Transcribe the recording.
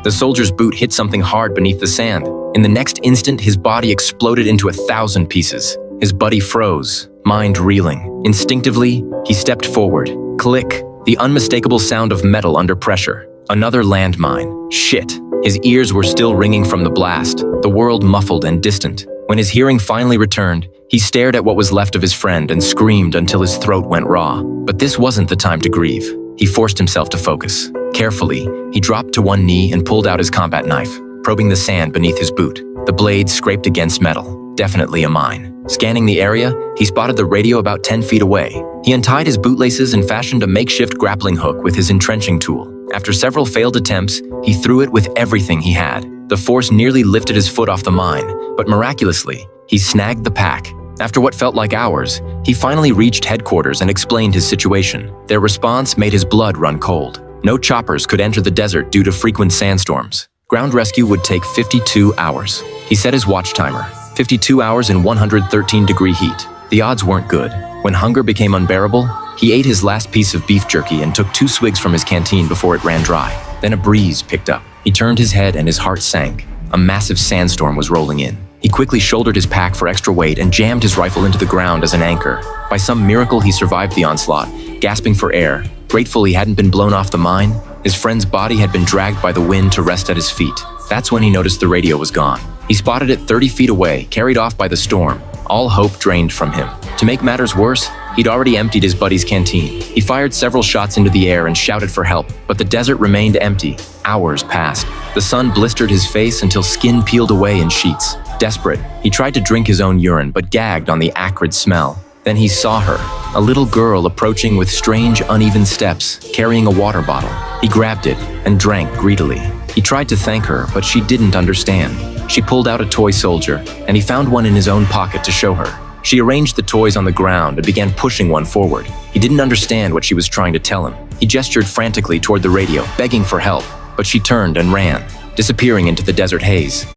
The soldier's boot hit something hard beneath the sand. In the next instant, his body exploded into 1,000 pieces. His buddy froze, mind reeling. Instinctively, he stepped forward. Click, the unmistakable sound of metal under pressure. Another landmine. Shit. His ears were still ringing from the blast, the world muffled and distant. When his hearing finally returned, he stared at what was left of his friend and screamed until his throat went raw. But this wasn't the time to grieve. He forced himself to focus. Carefully, he dropped to one knee and pulled out his combat knife, probing the sand beneath his boot. The blade scraped against metal. Definitely a mine. Scanning the area, he spotted the radio about 10 feet away. He untied his bootlaces and fashioned a makeshift grappling hook with his entrenching tool. After several failed attempts, he threw it with everything he had. The force nearly lifted his foot off the mine, but miraculously, he snagged the pack. After what felt like hours, he finally reached headquarters and explained his situation. Their response made his blood run cold. No choppers could enter the desert due to frequent sandstorms. Ground rescue would take 52 hours. He set his watch timer, 52 hours in 113-degree heat. The odds weren't good. When hunger became unbearable, he ate his last piece of beef jerky and took 2 swigs from his canteen before it ran dry. Then a breeze picked up. He turned his head and his heart sank. A massive sandstorm was rolling in. He quickly shouldered his pack for extra weight and jammed his rifle into the ground as an anchor. By some miracle, he survived the onslaught, gasping for air. Grateful he hadn't been blown off the mine, his friend's body had been dragged by the wind to rest at his feet. That's when he noticed the radio was gone. He spotted it 30 feet away, carried off by the storm. All hope drained from him. To make matters worse, he'd already emptied his buddy's canteen. He fired several shots into the air and shouted for help, but the desert remained empty. Hours passed. The sun blistered his face until skin peeled away in sheets. Desperate, he tried to drink his own urine, but gagged on the acrid smell. Then he saw her, a little girl approaching with strange, uneven steps, carrying a water bottle. He grabbed it and drank greedily. He tried to thank her, but she didn't understand. She pulled out a toy soldier, and he found one in his own pocket to show her. She arranged the toys on the ground and began pushing one forward. He didn't understand what she was trying to tell him. He gestured frantically toward the radio, begging for help, but she turned and ran, disappearing into the desert haze.